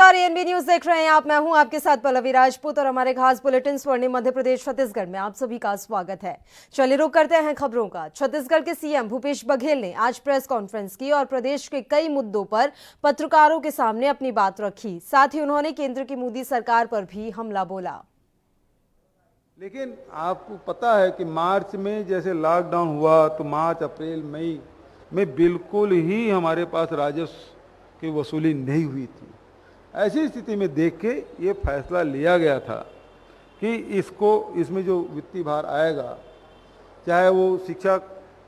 नमस्कार, ANB news देख रहे हैं आप। मैं हूं आपके साथ पल्लवी राजपूत और हमारे खास बुलेटिन स्वर्णिम मध्य प्रदेश छत्तीसगढ़ में आप सभी का स्वागत है। चलिए रुक करते हैं खबरों का। छत्तीसगढ़ के सीएम भूपेश बघेल ने आज प्रेस कॉन्फ्रेंस की और प्रदेश के कई मुद्दों पर पत्रकारों के सामने अपनी बात रखी। साथ ही उन्होंने केंद्र की मोदी सरकार पर भी हमला बोला। लेकिन आपको पता है कि मार्च में जैसे लॉकडाउन हुआ तो मार्च, अप्रैल, मई में बिल्कुल ही हमारे पास राजस्व की वसूली नहीं हुई थी। ऐसी स्थिति में देख के ये फैसला लिया गया था कि इसमें जो वित्तीय भार आएगा, चाहे वो शिक्षा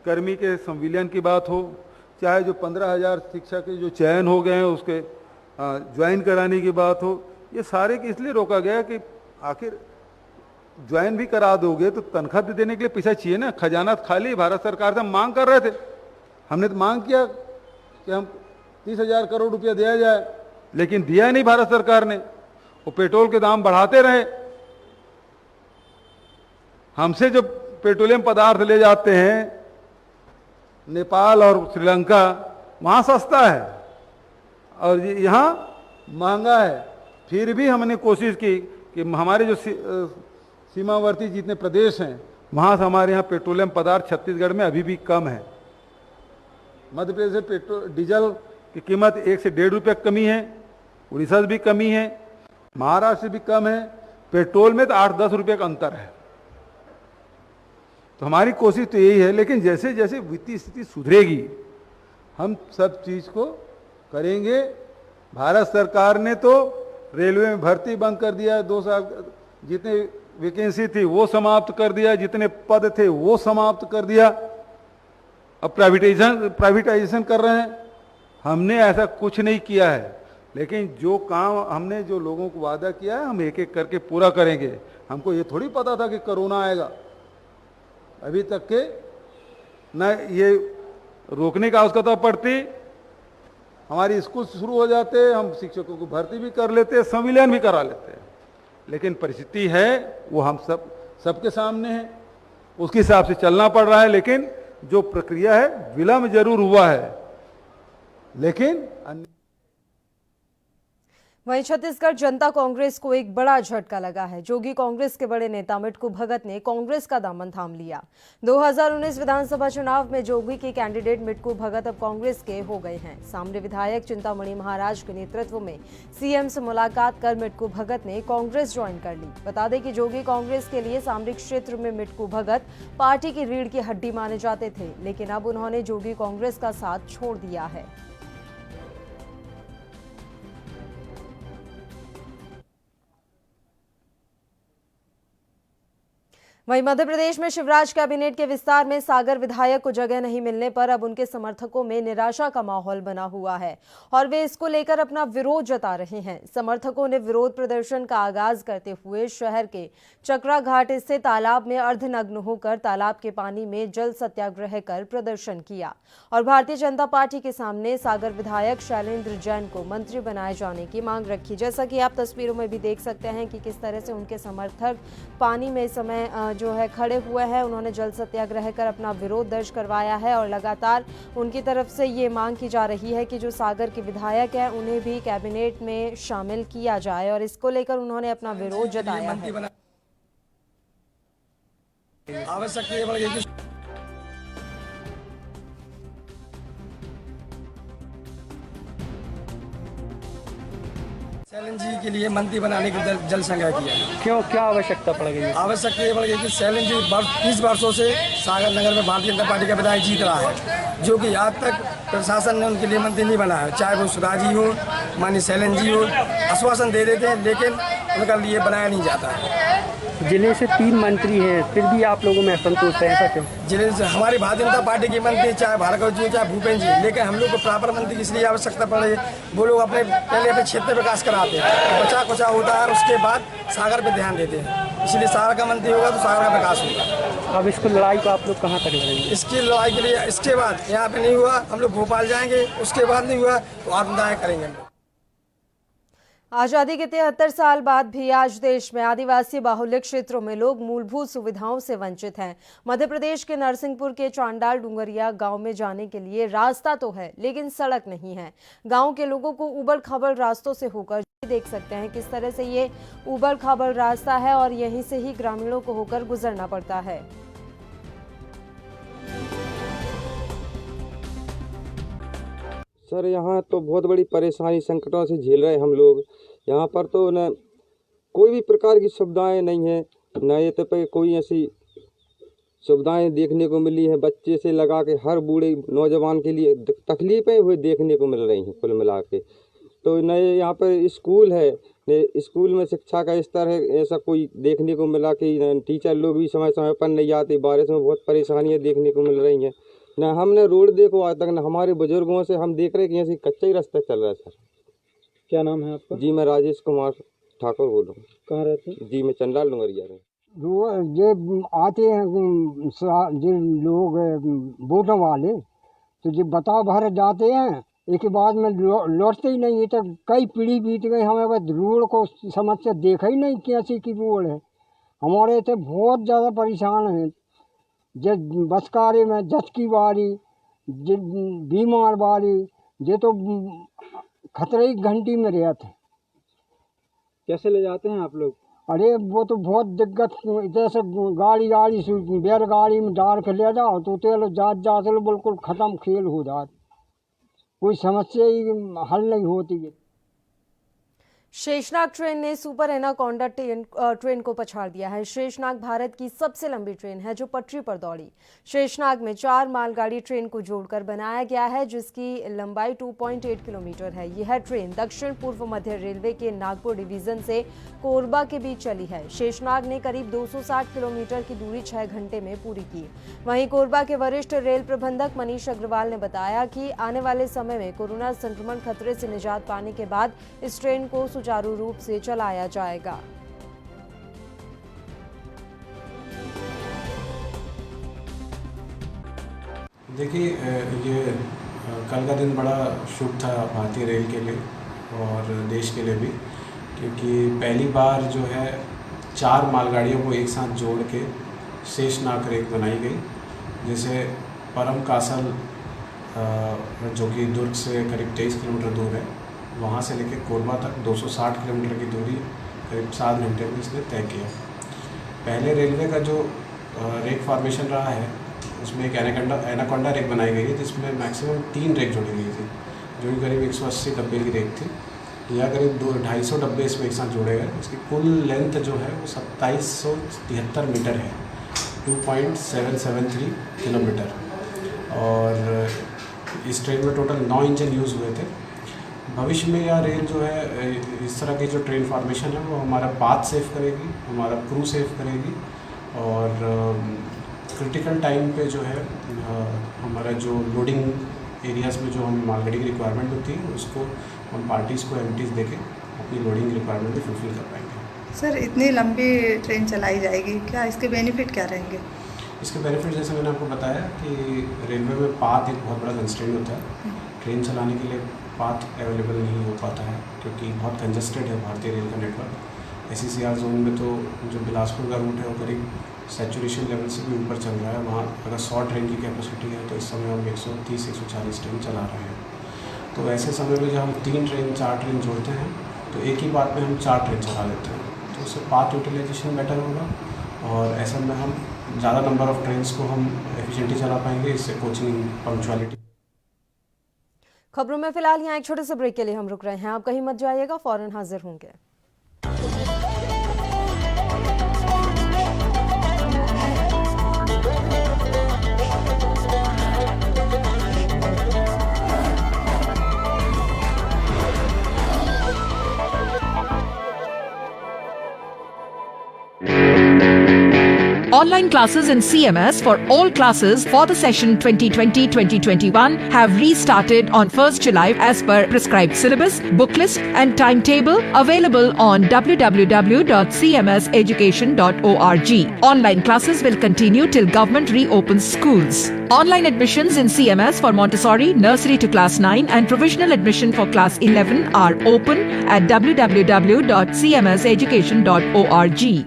कर्मी के संविलियन की बात हो, चाहे जो 15,000 शिक्षक के जो चयन हो गए हैं उसके ज्वाइन कराने की बात हो, ये सारे की इसलिए रोका गया कि आखिर ज्वाइन भी करा दोगे तो तनख्वाह देने के लिए पैसा चाहिए ना। खजाना खाली भारत सरकार से हम मांग कर रहे थे। हमने तो मांग किया कि हम 30,000 करोड़ रुपया दिया जाए, लेकिन दिया नहीं भारत सरकार ने। वो पेट्रोल के दाम बढ़ाते रहे। हमसे जो पेट्रोलियम पदार्थ ले जाते हैं नेपाल और श्रीलंका, वहां सस्ता है और यहां महंगा है। फिर भी हमने कोशिश की कि हमारे जो सीमावर्ती जितने प्रदेश हैं वहां से हमारे यहाँ पेट्रोलियम पदार्थ छत्तीसगढ़ में अभी भी कम है। मध्य प्रदेश से पेट्रोल डीजल की कीमत 1 से 1.5 रुपये कमी है, उड़ीसा से भी कमी है, महाराष्ट्र से भी कम है। पेट्रोल में तो 8-10 रुपये का अंतर है। तो हमारी कोशिश तो यही है, लेकिन जैसे जैसे वित्तीय स्थिति सुधरेगी हम सब चीज को करेंगे। भारत सरकार ने तो रेलवे में भर्ती बंद कर दिया, 2 साल जितने वैकेंसी थी वो समाप्त कर दिया, जितने पद थे वो समाप्त कर दिया। अब प्राइवेटाइजेशन कर रहे हैं। हमने ऐसा कुछ नहीं किया है, लेकिन जो काम हमने जो लोगों को वादा किया है हम एक एक करके पूरा करेंगे। हमको ये थोड़ी पता था कि कोरोना आएगा। अभी तक के न ये रोकने का आवश्यकता पड़ती, हमारी स्कूल शुरू हो जाते, हम शिक्षकों को भर्ती भी कर लेते, संविलियन भी करा लेते। लेकिन परिस्थिति है वो हम सबके सामने है, उसके हिसाब से चलना पड़ रहा है। लेकिन जो प्रक्रिया है विलंब जरूर हुआ है, लेकिन वहीं छत्तीसगढ़ जनता कांग्रेस को एक बड़ा झटका लगा है। जोगी कांग्रेस के बड़े नेता मिट्ठू भगत ने कांग्रेस का दामन थाम लिया। 2019 विधानसभा चुनाव में जोगी के कैंडिडेट मिट्ठू भगत अब कांग्रेस के हो गए हैं। सामने विधायक चिंतामणि महाराज के नेतृत्व में सीएम से मुलाकात कर मिट्ठू भगत ने कांग्रेस ज्वाइन कर ली। बता दें कि जोगी कांग्रेस के लिए सामरिक क्षेत्र में मिट्ठू भगत पार्टी की रीढ़ की हड्डी माने जाते थे, लेकिन अब उन्होंने जोगी कांग्रेस का साथ छोड़ दिया है। वहीं मध्य प्रदेश में शिवराज कैबिनेट के विस्तार में सागर विधायक को जगह नहीं मिलने पर अब उनके समर्थकों में निराशा का माहौल बना हुआ है और वे इसको लेकर अपना विरोध जता रहे हैं। समर्थकों ने विरोध प्रदर्शन का आगाज करते हुए शहर के चक्रा घाट स्थित तालाब में अर्धनग्न होकर तालाब के पानी में जल सत्याग्रह कर प्रदर्शन किया और भारतीय जनता पार्टी के सामने सागर विधायक शैलेंद्र जैन को मंत्री बनाए जाने की मांग रखी। जैसा कि आप तस्वीरों में भी देख सकते हैं कि किस तरह से उनके समर्थक पानी में इस समय जो है खड़े हुए हैं। उन्होंने जल सत्याग्रह कर अपना विरोध दर्ज करवाया है और लगातार उनकी तरफ से ये मांग की जा रही है कि जो सागर के विधायक हैं उन्हें भी कैबिनेट में शामिल किया जाए और इसको लेकर उन्होंने अपना विरोध जताया है। शैलेंद्र जी के लिए मंत्री बनाने की जल संग्रह किया। क्यों, क्या आवश्यकता पड़ गई? आवश्यकता ये पड़ गई कि शैलेंद्र जी 30 वर्षों से सागर नगर में भारतीय जनता पार्टी का विधायक जीत रहा है, जो कि आज तक प्रशासन ने उनके लिए मंत्री नहीं बनाया है। चाहे वो सुधा जी हो, माननीय शैलेंद्र जी हो, आश्वासन दे देते हैं लेकिन उनका लिए बनाया नहीं जाता है। जिले से 3 मंत्री हैं, फिर भी आप लोगों में असंतोष है, ऐसा क्यों? जिले से हमारी भारतीय जनता पार्टी के मंत्री चाहे भार्गव जी चाहे भूपेन्द्र जी, लेकिन हम लोग को प्रॉपर मंत्री की इसलिए आवश्यकता पड़ रही है। वो लोग पहले अपने क्षेत्र में विकास कराते हैं, बचा कुचा होता है, उसके बाद सागर पे ध्यान देते हैं। इसलिए सागर का मंत्री होगा तो सागर का विकास होगा। अब इसको लड़ाई को आप लोग कहाँ तक लड़ेंगे? इसकी लड़ाई के लिए इसके बाद यहाँ पे नहीं हुआ हम लोग भोपाल जाएंगे, उसके बाद नहीं हुआ तो आत्मदाह करेंगे। आजादी के 73 साल बाद भी आज देश में आदिवासी बाहुल्य क्षेत्रों में लोग मूलभूत सुविधाओं से वंचित हैं। मध्य प्रदेश के नरसिंहपुर के चांडाल डूंगरिया गांव में जाने के लिए रास्ता तो है, लेकिन सड़क नहीं है। गांव के लोगों को उबड़ खाबड़ रास्तों से होकर देख सकते हैं किस तरह से ये उबड़ खाबड़ रास्ता है और यहीं से ही ग्रामीणों को होकर गुजरना पड़ता है। सर यहाँ तो बहुत बड़ी परेशानी संकटों से झेल रहे हम लोग। यहाँ पर तो न कोई भी प्रकार की सुविधाएं नहीं है, न ये तो पे कोई ऐसी सुविधाएं देखने को मिली है। बच्चे से लगा के हर बूढ़े नौजवान के लिए तकलीफें हुई देखने को मिल रही हैं कुल मिला के। तो न यहाँ पर स्कूल है, न स्कूल में शिक्षा का स्तर है, ऐसा कोई देखने को मिला कि टीचर लोग भी समय समय पर नहीं आते। बारिश में बहुत परेशानियाँ देखने को मिल रही हैं। न हमने रोड देखो आज तक, न हमारे बुजुर्गों से हम देख रहे हैं कि ऐसे कच्चा ही रास्ता चल रहा है। सर क्या नाम है आपका? जी मैं राजेश कुमार ठाकुर बोल रहा हूँ। कहाँ रहते हैं? जी मैं चंडाल डूंगरिया रहे। ये आते हैं जो लोग वोटों वाले, तो जो बताओ भर जाते हैं, एक बाद में लौटते ही नहीं है। तो कई पीढ़ी बीत गई, हमें बस रोड को समझ से देखा ही नहीं कैसी की रोड है। हमारे तो बहुत ज़्यादा परेशान हैं। जब बसकारे में जस की बारी, बीमार बारी, ये तो खतरे की घंटी में रहते। कैसे ले जाते हैं आप लोग? अरे वो तो बहुत दिक्कत, जैसे गाड़ी बैलगाड़ी में डाल के ले जाओ तो तेल जात बिल्कुल ख़त्म खेल हो जात। कोई समस्या ही हल नहीं होती है। शेषनाग ट्रेन ने सुपर एनाकोंडा ट्रेन को पछाड़ दिया है। शेषनाग भारत की सबसे लंबी ट्रेन है जो पटरी पर दौड़ी। शेषनाग में 4 मालगाड़ी ट्रेन को जोड़कर बनाया गया है, जिसकी लंबाई 2.8 किलोमीटर है। यह ट्रेन दक्षिण पूर्व मध्य रेलवे के नागपुर डिवीजन से कोरबा के बीच चली है। शेषनाग ने करीब 260 किलोमीटर की दूरी 6 घंटे में पूरी की। वहीं कोरबा के वरिष्ठ रेल प्रबंधक मनीष अग्रवाल ने बताया कि आने वाले समय में कोरोना संक्रमण खतरे से निजात पाने के बाद इस ट्रेन को सुचारू रूप से चलाया जाएगा। देखिए, ये कल का दिन बड़ा शुभ था भारतीय रेल के लिए और देश के लिए भी, क्योंकि पहली बार जो है 4 मालगाड़ियों को एक साथ जोड़ के शेषनाग रेक बनाई गई। जैसे परम कासल जो कि दुर्ग से करीब 23 किलोमीटर दूर है, वहाँ से लेकर कोरबा तक 260 किलोमीटर की दूरी करीब 7 घंटे में इसने तय किया। पहले रेलवे का जो रेक फॉर्मेशन रहा है उसमें एक एनाकोंडा रेक बनाई गई है, जिसमें मैक्सिमम 3 रेक जोड़ी गई थी, जो कि करीब 180 डब्बे की रेक थी। यह करीब 250 डब्बे इसमें एक साथ जोड़े गए। इसकी कुल लेंथ जो है वो 2773 मीटर है, 2.773 किलोमीटर। और इस ट्रेन में टोटल 9 इंजन यूज़ हुए थे। भविष्य में यह रेल जो है, इस तरह की जो ट्रेन फॉर्मेशन है वो हमारा पाथ सेव करेगी, हमारा क्रू सेव करेगी और क्रिटिकल टाइम पे जो है हमारा जो लोडिंग एरियाज़ में जो हम मालगाड़ी की रिक्वायरमेंट होती है उसको हम पार्टीज़ को एमटीज़ देके अपनी लोडिंग रिक्वायरमेंट भी फुलफिल कर पाएंगे। सर, इतनी लंबी ट्रेन चलाई जाएगी, क्या इसके बेनिफिट क्या रहेंगे? इसके बेनिफिट जैसे मैंने आपको बताया कि रेलवे में पाथ एक बहुत बड़ा कंस्ट्रेंट होता है। ट्रेन चलाने के लिए पाथ अवेलेबल नहीं हो पाता है क्योंकि बहुत कंजस्टेड है भारतीय रेल का नेटवर्क। SECR जोन में तो जो बिलासपुर का रूट है वो करीब सैचुरेशन लेवल से भी ऊपर चल रहा है। वहाँ अगर 100 ट्रेन की कैपेसिटी है तो इस समय हम 130-140 ट्रेन चला रहे हैं। तो ऐसे समय में जब हम 3 ट्रेन 4 ट्रेन जोड़ते हैं तो एक ही बात में हम 4 ट्रेन चला लेते हैं, तो उससे पाथ यूटिलाइजेशन बेटर होगा और ऐसे में हम ज़्यादा नंबर ऑफ ट्रेन्स को हम एफिशिएंटली चला पाएंगे। इससे कोचिंग पंक्चुअलिटी। खबरों में फिलहाल यहाँ एक छोटे से ब्रेक के लिए हम रुक रहे हैं। आप कहीं मत जाइएगा, फौरन हाजिर होंगे। Online classes in CMS for all classes for the session 2020-2021 have restarted on 1st July as per prescribed syllabus, book list and timetable available on www.cmseducation.org. Online classes will continue till government reopens schools. Online admissions in CMS for Montessori, nursery to class 9 and provisional admission for class 11 are open at www.cmseducation.org.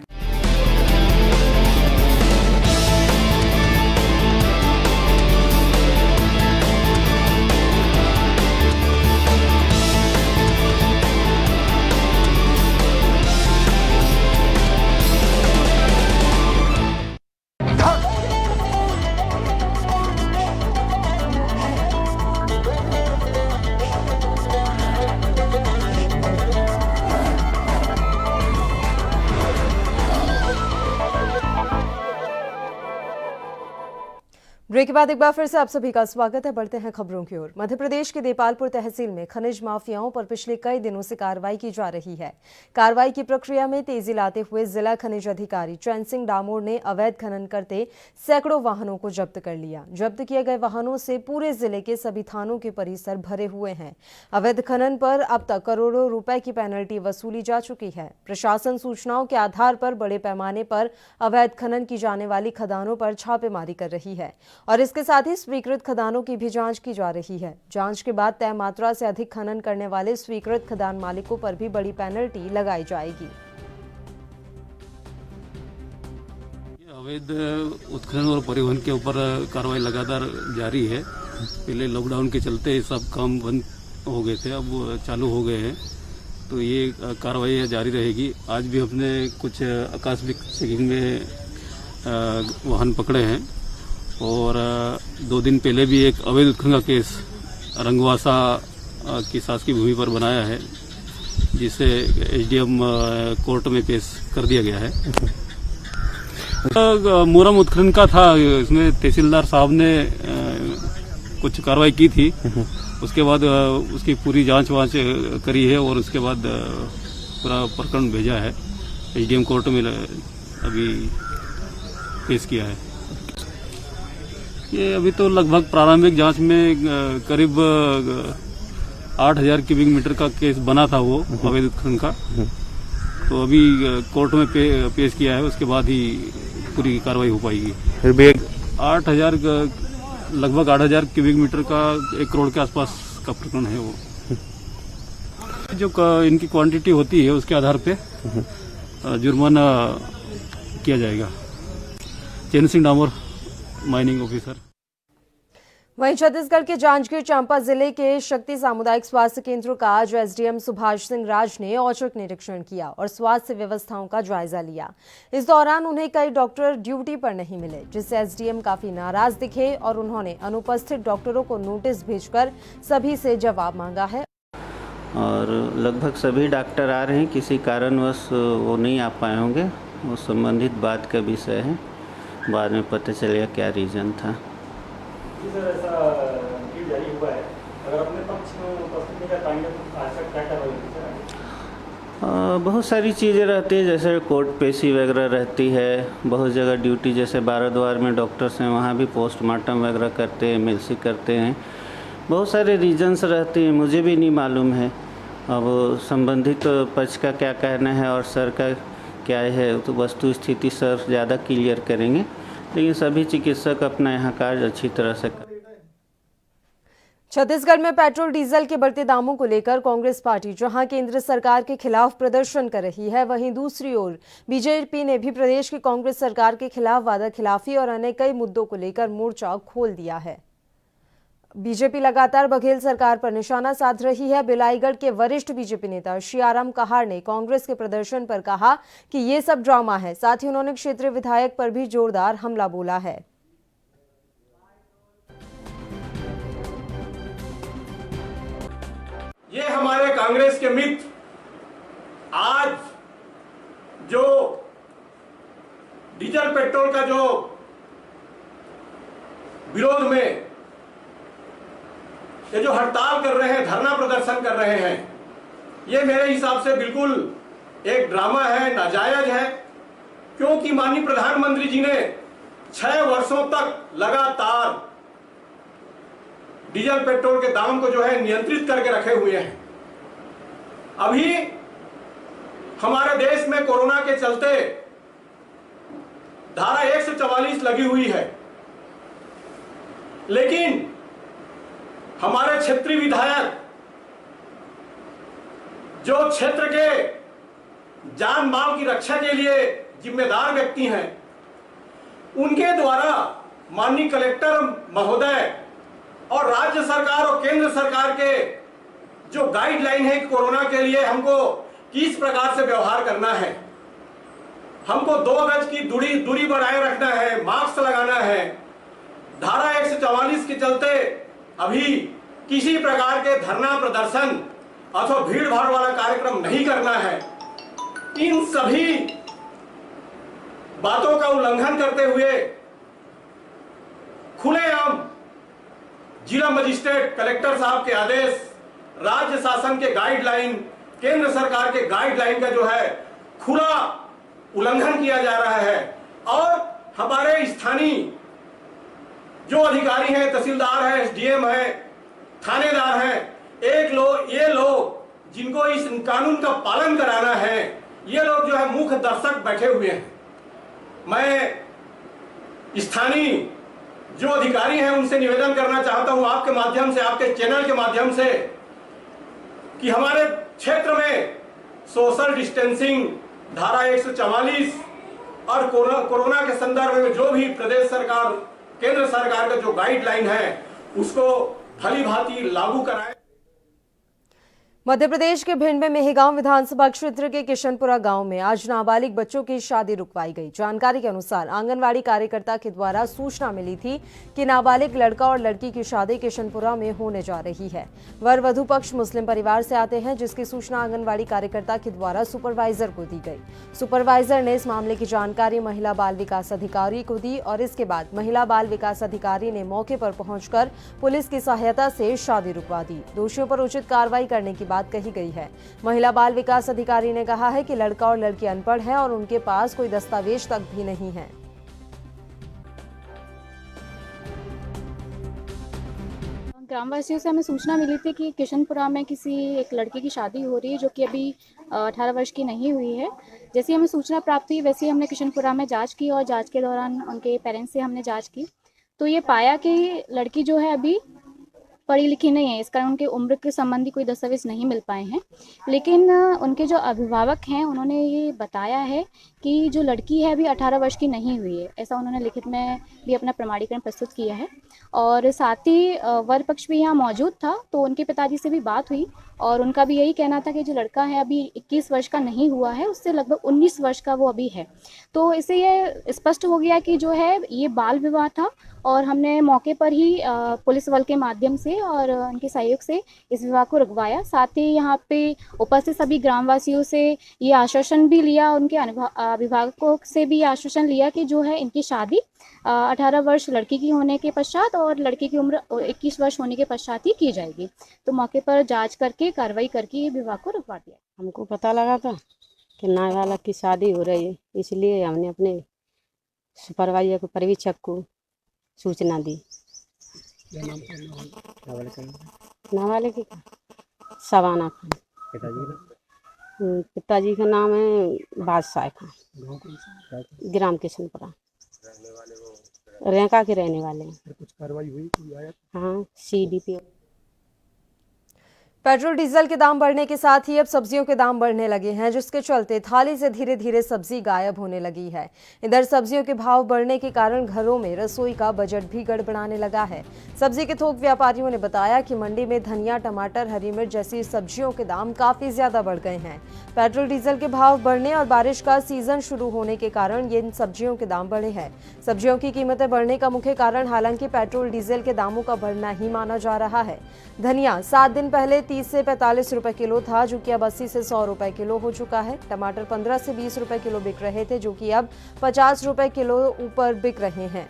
Break के बाद एक बार फिर से आप सभी का स्वागत है। बढ़ते हैं खबरों की ओर। मध्य प्रदेश के देपालपुर तहसील में खनिज माफियाओं पर पिछले कई दिनों से कार्रवाई की जा रही है। कार्रवाई की प्रक्रिया में तेजी लाते हुए जिला खनिज अधिकारी चैन सिंह डामोर ने अवैध खनन करते सैकड़ों वाहनों को जब्त कर लिया। जब्त किए गए वाहनों से पूरे जिले के सभी थानों के परिसर भरे हुए हैं। अवैध खनन पर अब तक करोड़ों रुपए की पेनल्टी वसूली जा चुकी है। प्रशासन सूचनाओं के आधार पर बड़े पैमाने पर अवैध खनन की जाने वाली खदानों पर छापेमारी कर रही है और इसके साथ ही स्वीकृत खदानों की भी जांच की जा रही है। जांच के बाद तय मात्रा से अधिक खनन करने वाले स्वीकृत खदान मालिकों पर भी बड़ी पेनल्टी लगाई जाएगी। अवैध उत्खनन और परिवहन के ऊपर कार्रवाई लगातार जारी है। पहले लॉकडाउन के चलते सब काम बंद हो गए थे, अब चालू हो गए हैं, तो ये कार्रवाई जारी रहेगी। आज भी हमने कुछ आकस्मिक चेकिंग में वाहन पकड़े हैं और 2 दिन पहले भी एक अवैध उत्खनन का केस रंगवासा की शासकीय भूमि पर बनाया है, जिसे एसडीएम कोर्ट में पेश कर दिया गया है। मुरम उत्खनन का था, इसमें तहसीलदार साहब ने कुछ कार्रवाई की थी, उसके बाद उसकी पूरी जांच वांच करी है और उसके बाद पूरा प्रकरण भेजा है एसडीएम कोर्ट में, अभी पेश किया है। ये अभी तो लगभग प्रारंभिक जांच में करीब 8000 क्यूबिक मीटर का केस बना था वो अवैध उत्खनन का, तो अभी कोर्ट में पेश किया है, उसके बाद ही पूरी कार्रवाई हो पाएगी। फिर भी 8000 लगभग 8000 क्यूबिक मीटर का 1 करोड़ के आसपास का प्रकरण है वो। जो इनकी क्वांटिटी होती है उसके आधार पे जुर्माना किया जाएगा। चैन सिंह डामोर, माइनिंग ऑफिसर। वहीं छत्तीसगढ़ के जांजगीर चांपा जिले के शक्ति सामुदायिक स्वास्थ्य केंद्र का आज एसडीएम सुभाष सिंह राज ने औचक निरीक्षण किया और स्वास्थ्य व्यवस्थाओं का जायजा लिया। इस दौरान उन्हें कई डॉक्टर ड्यूटी पर नहीं मिले, जिससे एसडीएम काफी नाराज दिखे और उन्होंने अनुपस्थित डॉक्टरों को नोटिस भेजकर सभी से जवाब मांगा है। और लगभग सभी डॉक्टर आ रहे हैं, किसी कारणवश वो नहीं आ पाए होंगे, वो संबंधित बात का विषय है, बाद में पता चलेगा क्या रीज़न था। सर, ऐसा जारी हुआ है, अगर अपने पक्ष में उपस्थित नहीं कर पाएंगे तो क्या कार्रवाई होगी सर? बहुत सारी चीज़ें रहती है, जैसे कोर्ट पेशी वगैरह रहती है, बहुत जगह ड्यूटी, जैसे बाराद्वार में डॉक्टर्स हैं, वहाँ भी पोस्टमार्टम वगैरह करते हैं, एमएलसी करते हैं, बहुत सारे रीजन्स रहते हैं, मुझे भी नहीं मालूम है। अब संबंधित पक्ष का क्या कहना है और सर का क्या है, तो वस्तु स्थिति सर ज़्यादा क्लियर करेंगे, लेकिन सभी चिकित्सक अपना यहाँ कार्य अच्छी तरह से करें। छत्तीसगढ़ में पेट्रोल डीजल के बढ़ते दामों को लेकर कांग्रेस पार्टी जहां केंद्र सरकार के खिलाफ प्रदर्शन कर रही है, वहीं दूसरी ओर बीजेपी ने भी प्रदेश की कांग्रेस सरकार के खिलाफ वादा खिलाफी और अन्य कई मुद्दों को लेकर मोर्चा खोल दिया है। बीजेपी लगातार बघेल सरकार पर निशाना साध रही है। बिलाईगढ़ के वरिष्ठ बीजेपी नेता शियाराम कहार ने कांग्रेस के प्रदर्शन पर कहा कि ये सब ड्रामा है। साथ ही उन्होंने क्षेत्रीय विधायक पर भी जोरदार हमला बोला है। ये हमारे कांग्रेस के मित्र आज जो डीजल पेट्रोल का जो विरोध में ये जो हड़ताल कर रहे हैं, धरना प्रदर्शन कर रहे हैं, ये मेरे हिसाब से बिल्कुल एक ड्रामा है, नाजायज है। क्योंकि माननीय प्रधानमंत्री जी ने 6 वर्षों तक लगातार डीजल पेट्रोल के दाम को जो है नियंत्रित करके रखे हुए हैं। अभी हमारे देश में कोरोना के चलते धारा 144 लगी हुई है, लेकिन हमारे क्षेत्रीय विधायक जो क्षेत्र के जान माल की रक्षा के लिए जिम्मेदार व्यक्ति हैं, उनके द्वारा माननीय कलेक्टर महोदय और राज्य सरकार और केंद्र सरकार के जो गाइडलाइन है कोरोना के लिए हमको किस प्रकार से व्यवहार करना है, हमको 2 गज की दूरी बनाए रखना है, मास्क लगाना है, धारा 144 के चलते अभी किसी प्रकार के धरना प्रदर्शन अथवा भीड़ भाड़ वाला कार्यक्रम नहीं करना है। इन सभी बातों का उल्लंघन करते हुए खुलेआम जिला मजिस्ट्रेट कलेक्टर साहब के आदेश, राज्य शासन के गाइडलाइन, केंद्र सरकार के गाइडलाइन का जो है खुला उल्लंघन किया जा रहा है। और हमारे स्थानीय जो अधिकारी हैं, तहसीलदार हैं, एसडीएम हैं, थानेदार हैं, ये लोग जिनको इस कानून का पालन कराना है, ये लोग जो है मुख्य दर्शक बैठे हुए हैं। मैं स्थानीय जो अधिकारी हैं उनसे निवेदन करना चाहता हूं आपके माध्यम से, आपके चैनल के माध्यम से, कि हमारे क्षेत्र में सोशल डिस्टेंसिंग, धारा 144 और कोरोना के संदर्भ में जो भी प्रदेश सरकार, केंद्र सरकार का जो गाइडलाइन है उसको भली भांति लागू कराएं। मध्य प्रदेश के भिंड में मेहगांव विधानसभा क्षेत्र के किशनपुरा गांव में आज नाबालिग बच्चों की शादी रुकवाई गई। जानकारी के अनुसार आंगनवाड़ी कार्यकर्ता के द्वारा सूचना मिली थी कि नाबालिग लड़का और लड़की की शादी किशनपुरा में होने जा रही है। वर वधू पक्ष मुस्लिम परिवार से आते हैं, जिसकी सूचना आंगनवाड़ी कार्यकर्ता के द्वारा सुपरवाइजर को दी गई। सुपरवाइजर ने इस मामले की जानकारी महिला बाल विकास अधिकारी को दी और इसके बाद महिला बाल विकास अधिकारी ने मौके पर पहुंचकर पुलिस की सहायता से शादी रुकवा दी। दोषियों पर उचित कार्रवाई करने की बात कही गई है। महिला बाल विकास अधिकारी ने कहा है कि लड़का और लड़की अनपढ़ है और उनके पास कोई दस्तावेज तक भी नहीं है। ग्रामवासियों से हमें सूचना मिली थी कि किशनपुरा में किसी एक लड़की की शादी हो रही है जो कि अभी 18 वर्ष की नहीं हुई है। जैसे हमें सूचना प्राप्त हुई वैसे ही हमने किशनपुरा में जांच की और जांच के दौरान उनके पेरेंट्स से हमने जांच की तो ये पाया कि लड़की जो है अभी पढ़ी लिखी नहीं है, इस कारण उनके उम्र के संबंधी कोई दस्तावेज नहीं मिल पाए हैं। लेकिन उनके जो अभिभावक हैं उन्होंने ये बताया है कि जो लड़की है अभी 18 वर्ष की नहीं हुई है, ऐसा उन्होंने लिखित में भी अपना प्रमाणीकरण प्रस्तुत किया है। और साथ ही वर पक्ष भी यहाँ मौजूद था तो उनके पिताजी से भी बात हुई और उनका भी यही कहना था कि जो लड़का है अभी 21 वर्ष का नहीं हुआ है, उससे लगभग 19 वर्ष का वो अभी है। तो इससे ये स्पष्ट हो गया कि जो है ये बाल विवाह था और हमने मौके पर ही पुलिस बल के माध्यम से और उनके सहयोग से इस विवाह को रुकवाया। साथ ही यहाँ पे उपस्थित सभी ग्रामवासियों से ये आश्वासन भी लिया, उनके अभिभावकों से भी आश्वासन लिया कि जो है इनकी शादी 18 वर्ष लड़की की होने के पश्चात और लड़के की उम्र 21 वर्ष होने के पश्चात ही की जाएगी। तो मौके पर जांच करके कार्रवाई करके ये विवाह को रुकवा दिया। हमको पता लगा था कि नाबालग की शादी हो रही है, इसलिए हमने अपने सुपरवाइजर को, पर्यवेक्षक को सूचना दी। नाबालिग का शबाना खान, पिताजी का नाम है बादशाह खान, ग्राम किशनपुरा, रेंका के रहने वाले हैं। कुछ कार्रवाई हुई? हाँ, CDP। पेट्रोल डीजल के दाम बढ़ने के साथ ही अब सब्जियों के दाम बढ़ने लगे हैं, जिसके चलते थाली से धीरे धीरे सब्जी गायब होने लगी है। इधर सब्जियों के भाव बढ़ने के कारण घरों में रसोई का बजट भी गड़बड़ाने लगा है। सब्जी के थोक व्यापारियों ने बताया कि मंडी में धनिया, टमाटर, हरी मिर्च जैसी सब्जियों के दाम काफी ज्यादा बढ़ गए हैं। पेट्रोल डीजल के भाव बढ़ने और बारिश का सीजन शुरू होने के कारण इन सब्जियों के दाम बढ़े हैं। सब्जियों की कीमतें बढ़ने का मुख्य कारण हालांकि पेट्रोल डीजल के दामों का बढ़ना ही माना जा रहा है। धनिया 7 दिन पहले 30 से 45 रुपए किलो था, जो कि अब 80 से 100 रुपए किलो हो चुका है। टमाटर 15 से 20 रुपए किलो बिक रहे थे, जो कि अब 50 रुपए किलो ऊपर बिक रहे हैं।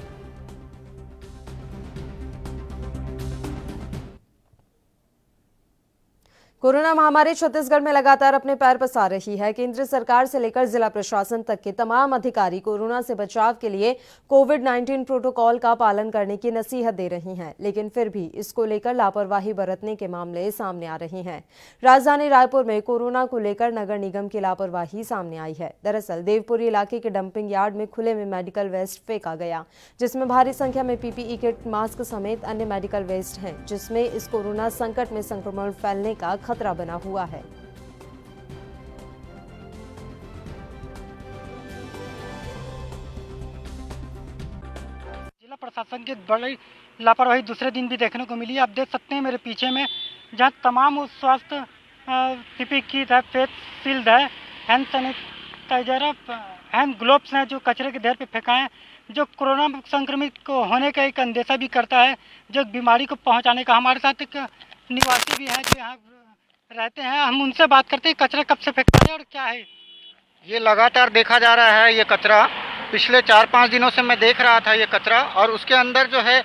कोरोना महामारी छत्तीसगढ़ में लगातार अपने पैर पसार रही है। केंद्र सरकार से लेकर जिला प्रशासन तक के तमाम अधिकारी कोरोना से बचाव के लिए कोविड-19 प्रोटोकॉल का पालन करने की नसीहत दे रही हैं, लेकिन फिर भी इसको लेकर लापरवाही बरतने के मामले सामने आ रहे हैं। राजधानी रायपुर में कोरोना को लेकर नगर निगम की लापरवाही सामने आई है। दरअसल देवपुरी इलाके के डंपिंग यार्ड में खुले में मेडिकल वेस्ट फेंका गया, जिसमें भारी संख्या में पीपीई किट, मास्क समेत अन्य मेडिकल वेस्ट हैं, जिसमें इस कोरोना संकट में संक्रमण फैलने का खतरा बना हुआ है। जिला प्रशासन की बड़ी लापरवाही दूसरे दिन भी देखने को मिली। आप देख सकते हैं मेरे पीछे में, जहां तमाम स्वास्थ्य पीपी किट है, फेस शील्ड है, हैंड सैनिटाइजर है, हैंड ग्लोव्स हैं, जो कचरे के ढेर पे फेंका है, जो कोरोना संक्रमित को होने का एक अंदेशा भी करता है, जो बीमारी को पहुंचाने का। हमारे साथ एक निवासी भी हैं जो यहाँ रहते हैं, हम उनसे बात करते हैं कचरा कब से फेंका है और क्या है। ये लगातार देखा जा रहा है, ये कचरा पिछले 4-5 दिनों से मैं देख रहा था ये कचरा, और उसके अंदर जो है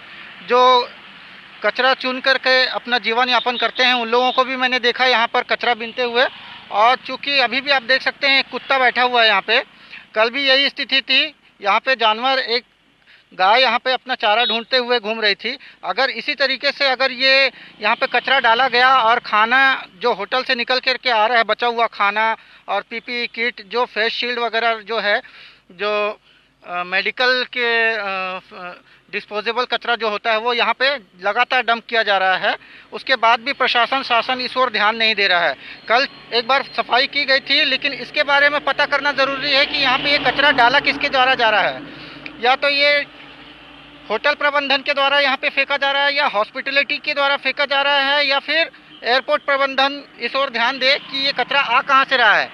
जो कचरा चुन करके अपना जीवन यापन करते हैं उन लोगों को भी मैंने देखा यहाँ पर कचरा बीनते हुए। और चूँकि अभी भी आप देख सकते हैं एक कुत्ता बैठा हुआ है यहाँ पे, कल भी यही स्थिति थी। यहाँ पे जानवर, एक गाय यहाँ पे अपना चारा ढूंढते हुए घूम रही थी। अगर इसी तरीके से अगर ये यहाँ पे कचरा डाला गया और खाना जो होटल से निकल करके आ रहा है, बचा हुआ खाना और पीपीई किट, जो फेस शील्ड वगैरह जो है, जो मेडिकल के डिस्पोजेबल कचरा जो होता है वो यहाँ पे लगातार डंप किया जा रहा है। उसके बाद भी प्रशासन शासन इस ओर ध्यान नहीं दे रहा है। कल एक बार सफाई की गई थी, लेकिन इसके बारे में पता करना ज़रूरी है कि यहाँ पे ये कचरा डाला किसके द्वारा जा रहा है। या तो ये होटल प्रबंधन के द्वारा यहाँ पे फेंका जा रहा है, या हॉस्पिटलिटी के द्वारा फेंका जा रहा है, या फिर एयरपोर्ट प्रबंधन इस ओर ध्यान दे कि ये कचरा आ कहाँ से रहा है।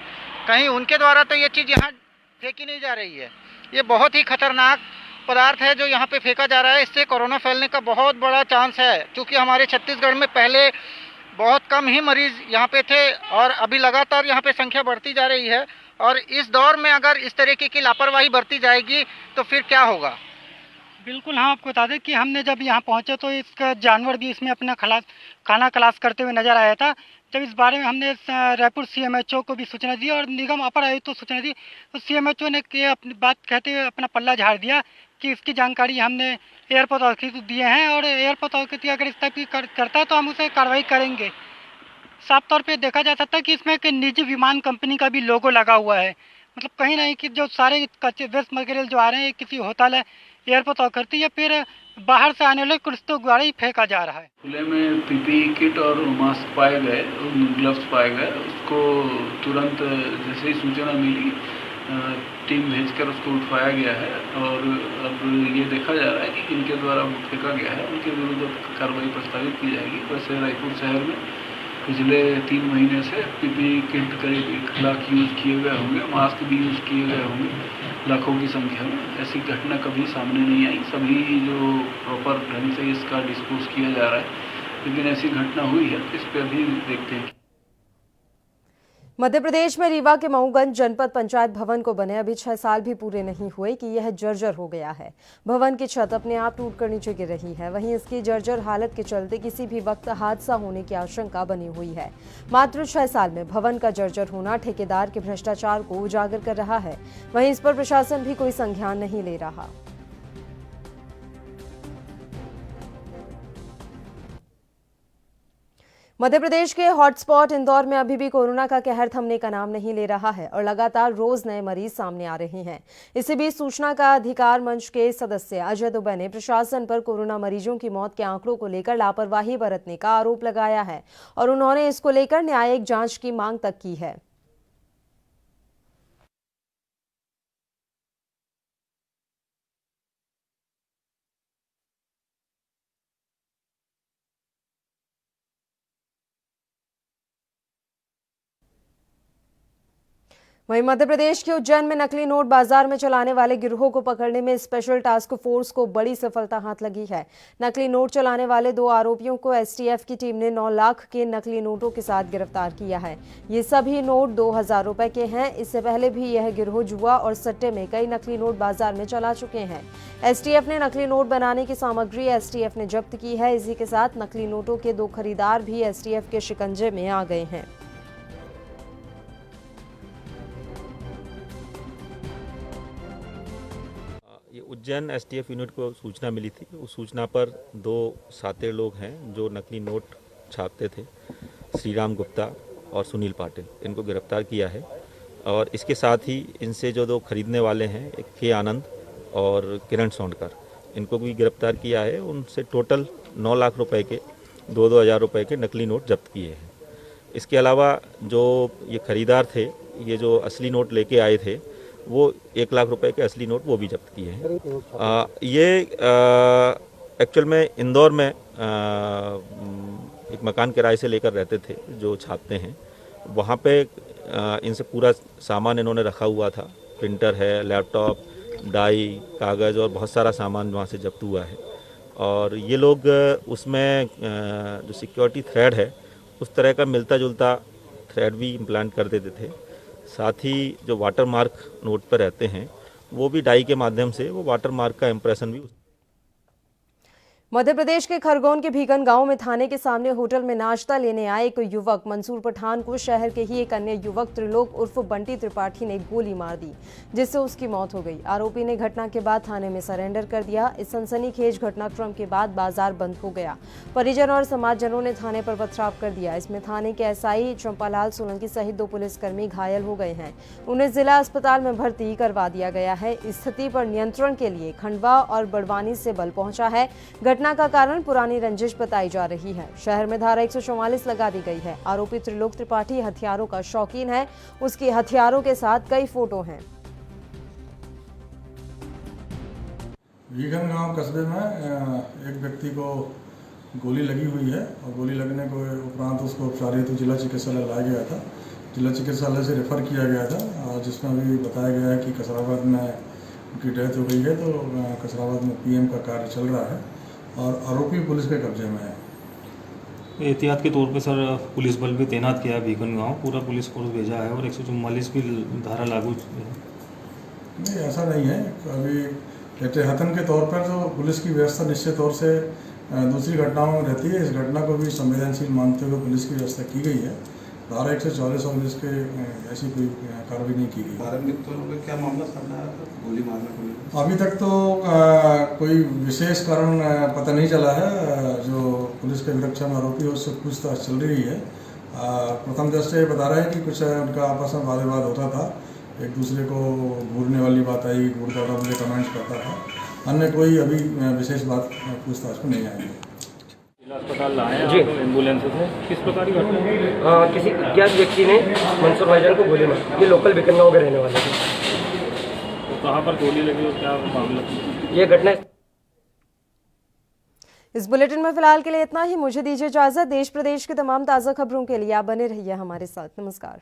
कहीं उनके द्वारा तो ये चीज़ यहाँ फेंकी नहीं जा रही है। ये बहुत ही खतरनाक पदार्थ है जो यहाँ पे फेंका जा रहा है। इससे कोरोना फैलने का बहुत बड़ा चांस है, क्योंकि हमारे छत्तीसगढ़ में पहले बहुत कम ही मरीज यहाँ पे थे और अभी लगातार यहाँ पे संख्या बढ़ती जा रही है। और इस दौर में अगर इस तरीके की लापरवाही बरती जाएगी तो फिर क्या होगा। बिल्कुल, हाँ, आपको बता दें कि हमने जब यहाँ पहुँचे तो इसका जानवर भी इसमें अपना खाना खलास करते हुए नजर आया था। जब इस बारे में हमने रायपुर सीएमएचओ को भी सूचना दी और निगम अपर आयुक्त को सूचना दी, तो सीएमएचओ ने ये अपनी बात कहते हुए अपना पल्ला झाड़ दिया कि इसकी जानकारी हमने एयरपोर्ट अथॉरिटी को दिए हैं और एयरपोर्ट अथॉरिटी अगर इस टाइप की करता है तो हम उसे कार्रवाई करेंगे। साफ तौर पे देखा जा सकता है कि इसमें एक निजी विमान कंपनी का भी लोगो लगा हुआ है। मतलब कहीं नहीं कि जो सारे कच्चे वेस्ट मटेरियल जो आ रहे हैं किसी होटल है, एयरपोर्ट अथॉरिटी या फिर बाहर से आने वाले कुछ तो द्वारा ही फेंका जा रहा है। खुले में पीपीई किट और मास्क पाए गए, ग्लव्स पाए गए। उसको तुरंत जैसे ही सूचना मिली टीम भेजकर उसको उठवाया गया है और अब ये देखा जा रहा है कि किनके द्वारा फेंका गया है, उनके विरुद्ध कार्रवाई प्रस्तावित की जाएगी। वैसे रायपुर शहर में पिछले 3 महीने से पीपीई किट करीब 1 लाख यूज़ किए गए होंगे, मास्क भी यूज़ किए गए होंगे लाखों की संख्या में। ऐसी घटना कभी सामने नहीं आई। सभी जो प्रॉपर ढंग से इसका डिस्पोज किया जा रहा है, लेकिन ऐसी घटना हुई है, इस पर भी देखते हैं। मध्य प्रदेश में रीवा के मऊगंज जनपद पंचायत भवन को बने अभी 6 साल भी पूरे नहीं हुए कि यह जर्जर हो गया है। भवन की छत अपने आप टूटकर नीचे गिर रही है। वहीं इसकी जर्जर हालत के चलते किसी भी वक्त हादसा होने की आशंका बनी हुई है। मात्र 6 साल में भवन का जर्जर होना ठेकेदार के भ्रष्टाचार को उजागर कर रहा है। वहीं इस पर प्रशासन भी कोई संज्ञान नहीं ले रहा। मध्य प्रदेश के हॉटस्पॉट इंदौर में अभी भी कोरोना का कहर थमने का नाम नहीं ले रहा है और लगातार रोज नए मरीज सामने आ रहे हैं। इसी बीच सूचना का अधिकार मंच के सदस्य अजय दुबे ने प्रशासन पर कोरोना मरीजों की मौत के आंकड़ों को लेकर लापरवाही बरतने का आरोप लगाया है और उन्होंने इसको लेकर न्यायिक जांच की मांग तक की है। वहीं मध्य प्रदेश के उज्जैन में नकली नोट बाजार में चलाने वाले गिरोह को पकड़ने में स्पेशल टास्क फोर्स को बड़ी सफलता हाथ लगी है। नकली नोट चलाने वाले 2 आरोपियों को एसटीएफ की टीम ने 9 लाख के नकली नोटों के साथ गिरफ्तार किया है। ये सभी नोट 2000 रुपए के हैं। इससे पहले भी यह गिरोह जुआ और सट्टे में कई नकली नोट बाजार में चला चुके हैं। एसटीएफ ने नकली नोट बनाने की सामग्री एसटीएफ ने जब्त की है। इसी के साथ नकली नोटों के 2 खरीदार भी एसटीएफ के शिकंजे में आ गए हैं। ये उज्जैन एसटीएफ यूनिट को सूचना मिली थी। उस सूचना पर 2 शातिर लोग हैं जो नकली नोट छापते थे, श्रीराम गुप्ता और सुनील पाटिल, इनको गिरफ्तार किया है। और इसके साथ ही इनसे जो 2 खरीदने वाले हैं, एक के आनंद और किरण सोनकर, इनको भी गिरफ्तार किया है। उनसे टोटल 9 लाख रुपए के 2-2 हज़ार रुपये के नकली नोट जब्त किए हैं। इसके अलावा जो ये खरीदार थे, ये जो असली नोट लेके आए थे, वो 1 लाख रुपए के असली नोट वो भी जब्त किए हैं। ये एक्चुअल में इंदौर में एक मकान किराए से लेकर रहते थे जो छापते हैं। वहाँ पे इनसे पूरा सामान इन्होंने रखा हुआ था। प्रिंटर है, लैपटॉप, डाई, कागज़ और बहुत सारा सामान वहाँ से जब्त हुआ है। और ये लोग उसमें जो सिक्योरिटी थ्रेड है, उस तरह का मिलता जुलता थ्रेड भी इम्प्लांट कर देते थे। साथ ही जो वाटर मार्क नोट पर रहते हैं, वो भी डाई के माध्यम से वो वाटर मार्क का इम्प्रेशन भी। मध्य प्रदेश के खरगोन के भीगन गांव में थाने के सामने होटल में नाश्ता लेने आए एक युवक मंसूर पठान को शहर के ही एक अन्य युवक त्रिलोक उर्फ बंटी त्रिपाठी ने गोली मार दी, जिससे उसकी मौत हो गई। आरोपी ने घटना के बाद थाने में सरेंडर कर दिया। इस सनसनीखेज घटनाक्रम के बाद बाजार बंद हो गया। परिजन और समाजजनों ने थाने पर पथराव कर दिया। इसमें थाने के एसआई चंपालाल सोलंकी सहित 2 पुलिसकर्मी घायल हो गए हैं। उन्हें जिला अस्पताल में भर्ती करवा दिया गया है। स्थिति पर नियंत्रण के लिए खंडवा और बड़वानी से बल पहुंचा है। घटना का कारण पुरानी रंजिश बताई जा रही है। शहर में धारा 144 लगा दी गई है। आरोपी त्रिलोक त्रिपाठी हथियारों का शौकीन है। उसकी हथियारों के साथ कई फोटो हैं। भीगन गांव कस्बे में एक व्यक्ति को गोली लगी हुई है और गोली लगने को उपरांत उसको उपचार हेतु जिला चिकित्सालय लाया गया था। जिला चिकित्सालय से रेफर किया गया था, जिसमें अभी बताया गया है कि कसराबाद में उनकी डेथ हो गई है। तो कसराबाद में पीएम का कार्य चल रहा है और आरोपी पुलिस के कब्जे में है। एहतियात के तौर पे सर पुलिस बल भी तैनात किया है भीगन गांव, पूरा पुलिस फोर्स भेजा है और 144 की धारा लागू है। नहीं, ऐसा नहीं है। अभी एहतियातन के तौर पर तो पुलिस की व्यवस्था निश्चित तौर से दूसरी घटनाओं में रहती है। इस घटना को भी संवेदनशील मानते हुए पुलिस की व्यवस्था की गई है। धारा 144 और इसके ऐसी कोई कार्रवाई नहीं की गई। प्रारंभिक तौर पर क्या मामला सामने आया था गोली मारने को? अभी तक तो कोई विशेष कारण पता नहीं चला है। जो पुलिस के विरक्षा में आरोपी है उससे पूछताछ चल रही है। प्रथम दृष्टया बता रहे हैं कि कुछ उनका आपस में वाद विवाद होता था, एक दूसरे को घूरने वाली बात आई, घूरता था, मुझे कमेंट्स करता था। अन्य कोई अभी विशेष बात पूछताछ में नहीं आई है। अस्पताल लाए हैं एम्बुलेंस से, किस प्रकार की घटना? किसी अज्ञात व्यक्ति ने मंसूर भाईजान को गोली मारी। ये लोकल बिकन गाँव के रहने वाले थे। तो कहाँ पर गोली लगी और क्या मामला? ये घटना। इस बुलेटिन में फिलहाल के लिए इतना ही। मुझे दीजिए इजाजत। देश प्रदेश की तमाम ताज़ा खबरों के लिए आप बने रहिए हमारे साथ। नमस्कार।